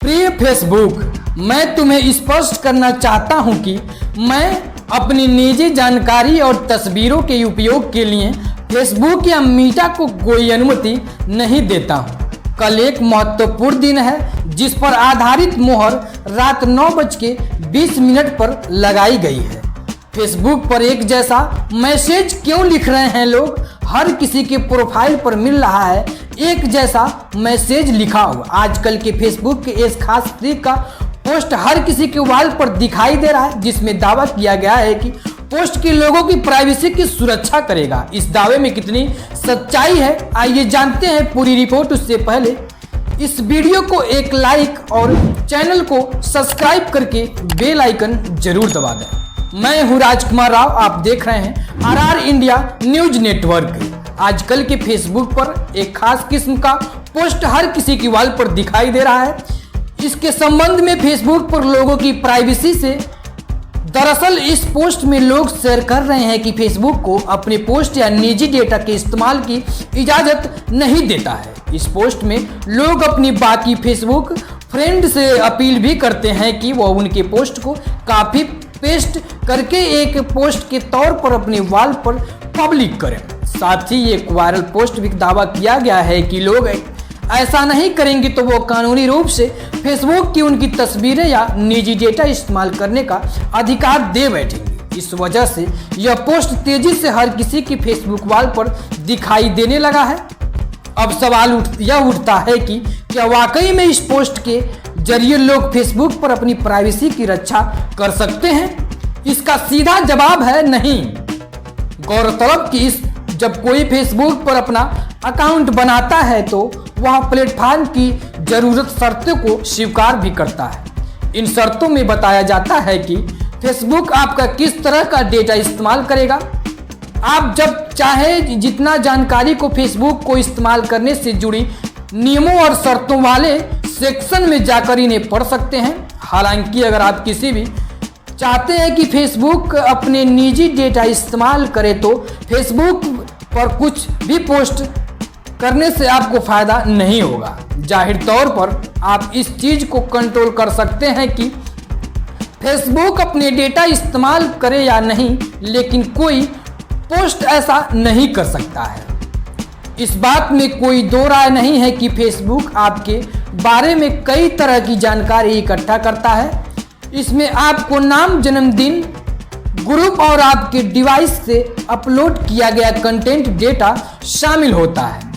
प्रिय फेसबुक, मैं तुम्हें स्पष्ट करना चाहता हूं कि मैं अपनी निजी जानकारी और तस्वीरों के उपयोग के लिए फेसबुक या मीटा को कोई अनुमति नहीं देता हूं। कल एक महत्वपूर्ण दिन है जिस पर आधारित मोहर रात 9:20 पर लगाई गई है। फेसबुक पर एक जैसा मैसेज क्यों लिख रहे हैं लोग? हर किसी के प्रोफाइल पर मिल रहा है एक जैसा मैसेज लिखा हुआ। आजकल के फेसबुक के इस खास ट्रिक का पोस्ट हर किसी के वॉल पर दिखाई दे रहा है, जिसमें दावा किया गया है कि पोस्ट के लोगों की प्राइवेसी की सुरक्षा करेगा। इस दावे में कितनी सच्चाई है, आइए जानते हैं पूरी रिपोर्ट। उससे पहले इस वीडियो को एक लाइक और चैनल को सब्सक्राइब करके बेल आइकन जरूर दबा दें। मैं हूं राजकुमार राव, आप देख रहे हैं RR इंडिया न्यूज नेटवर्क। आजकल के फेसबुक पर एक खास किस्म का पोस्ट हर किसी की वॉल पर दिखाई दे रहा है। इसके संबंध में फेसबुक पर लोगों की प्राइवेसी से दरअसल इस पोस्ट में लोग शेयर कर रहे हैं कि फेसबुक को अपने पोस्ट या निजी डेटा के इस्तेमाल की इजाजत नहीं देता है। इस पोस्ट में लोग अपनी बाकी फेसबुक फ्रेंड से अपील भी करते हैं कि वह उनके पोस्ट को काफी पेस्ट करके एक पोस्ट के तौर पर अपने वॉल पर पब्लिक करें। साथ ही एक वायरल पोस्ट भी दावा किया गया है कि लोग ऐसा नहीं करेंगे तो वो कानूनी रूप से फेसबुक की उनकी तस्वीरें या निजी डेटा इस्तेमाल करने का अधिकार दे बैठेंगे। इस वजह से यह पोस्ट तेजी से हर किसी की फेसबुक वॉल पर दिखाई देने लगा है। अब सवाल यह उठता है कि क्या वाकई में इस पोस्ट के जरिए लोग फेसबुक पर अपनी प्राइवेसी की रक्षा कर सकते हैं? इसका सीधा जवाब है नहीं। गौरतलब कि जब कोई फेसबुक पर अपना अकाउंट बनाता है तो वह प्लेटफॉर्म की जरूरत शर्तों को स्वीकार भी करता है। इन शर्तों में बताया जाता है कि फेसबुक आपका किस तरह का डेटा इस्तेमाल करेगा। आप जब चाहे जितना जानकारी को फेसबुक को इस्तेमाल करने से जुड़ी नियमों और शर्तों वाले सेक्शन में जाकर इन्हें पढ़ सकते हैं। हालांकि अगर आप किसी भी चाहते हैं कि फेसबुक अपने निजी डेटा इस्तेमाल करे तो फेसबुक पर कुछ भी पोस्ट करने से आपको फायदा नहीं होगा। जाहिर तौर पर आप इस चीज को कंट्रोल कर सकते हैं कि फेसबुक अपने डेटा इस्तेमाल करे या नहीं, लेकिन कोई पोस्ट ऐसा नहीं कर सकता है। इस बात में कोई दो राय नहीं है कि फेसबुक आपके बारे में कई तरह की जानकारी इकट्ठा करता है। इसमें आपको नाम, जन्मदिन, ग्रुप और आपके डिवाइस से अपलोड किया गया कंटेंट डेटा शामिल होता है।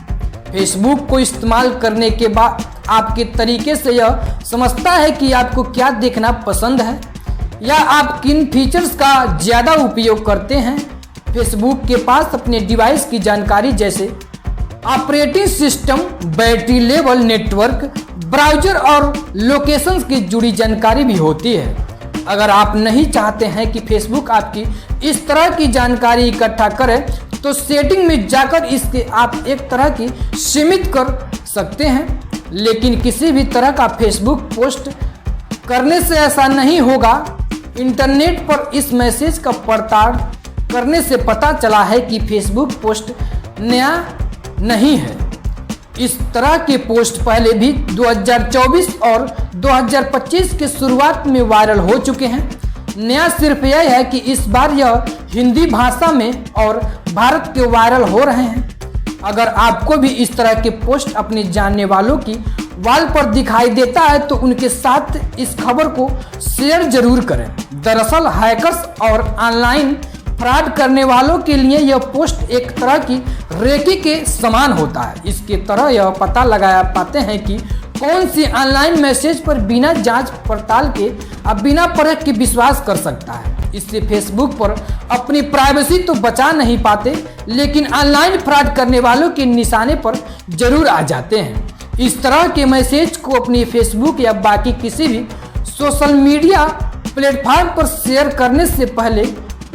फेसबुक को इस्तेमाल करने के बाद आपके तरीके से यह समझता है कि आपको क्या देखना पसंद है या आप किन फीचर्स का ज़्यादा उपयोग करते हैं। फेसबुक के पास अपने डिवाइस की जानकारी जैसे operating system, battery level, network, browser और लोकेशंस की जुड़ी जानकारी भी होती है। अगर आप नहीं चाहते हैं कि फेसबुक आपकी इस तरह की जानकारी इकट्ठा करे तो सेटिंग में जाकर इसके आप एक तरह की सीमित कर सकते हैं। लेकिन किसी भी तरह का फेसबुक पोस्ट करने से ऐसा नहीं होगा। इंटरनेट पर इस मैसेज का पड़ताल करने से पता चला है कि फेसबुक पोस्ट नया नहीं है। इस तरह के पोस्ट पहले भी 2024 और 2025 के शुरुआत में वायरल हो चुके हैं। नया सिर्फ यह है कि इस बार यह हिंदी भाषा में और भारत के वायरल हो रहे हैं। अगर आपको भी इस तरह के पोस्ट अपने जानने वालों की वॉल पर दिखाई देता है तो उनके साथ इस खबर को शेयर जरूर करें। दरअसल हैकर्स और ऑनलाइन फ्रॉड करने वालों के लिए यह पोस्ट एक तरह की रेकी के समान होता है। इसके तरह यह पता लगा पाते हैं कि कौन सी ऑनलाइन मैसेज पर बिना जांच पड़ताल के अब बिना परख के विश्वास कर सकता है। इससे फेसबुक पर अपनी प्राइवेसी तो बचा नहीं पाते, लेकिन ऑनलाइन फ्रॉड करने वालों के निशाने पर जरूर आ जाते हैं। इस तरह के मैसेज को अपनी फेसबुक या बाकी किसी भी सोशल मीडिया प्लेटफॉर्म पर शेयर करने से पहले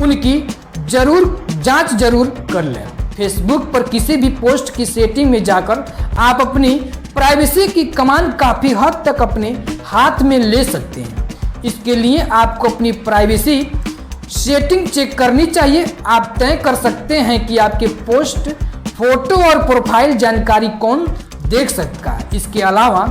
उनकी जांच जरूर कर लें। फेसबुक पर किसी भी पोस्ट की सेटिंग में जाकर आप अपनी प्राइवेसी की कमान काफ़ी हद तक अपने हाथ में ले सकते हैं। इसके लिए आपको अपनी प्राइवेसी सेटिंग चेक करनी चाहिए। आप तय कर सकते हैं कि आपके पोस्ट, फोटो और प्रोफाइल जानकारी कौन देख सकता है। इसके अलावा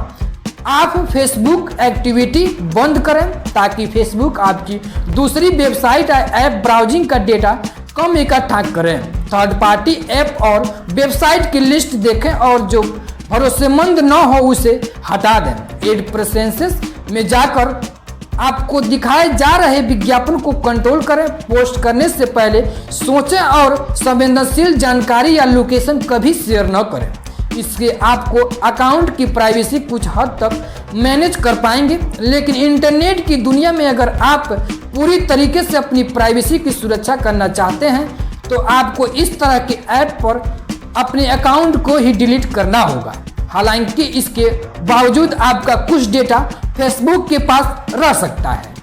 आप फेसबुक एक्टिविटी बंद करें ताकि फेसबुक आपकी दूसरी वेबसाइट या ऐप ब्राउजिंग का डेटा कम इकट्ठा करें। थर्ड पार्टी ऐप और वेबसाइट की लिस्ट देखें और जो भरोसेमंद न हो उसे हटा दें। एड प्रेफरेंसेस में जाकर आपको दिखाए जा रहे विज्ञापन को कंट्रोल करें। पोस्ट करने से पहले सोचें और संवेदनशील जानकारी या लोकेशन कभी शेयर न करें। इससे आपको अकाउंट की प्राइवेसी कुछ हद तक मैनेज कर पाएंगे, लेकिन इंटरनेट की दुनिया में अगर आप पूरी तरीके से अपनी प्राइवेसी की सुरक्षा करना चाहते हैं तो आपको इस तरह के ऐप पर अपने अकाउंट को ही डिलीट करना होगा। हालांकि इसके बावजूद आपका कुछ डेटा फेसबुक के पास रह सकता है।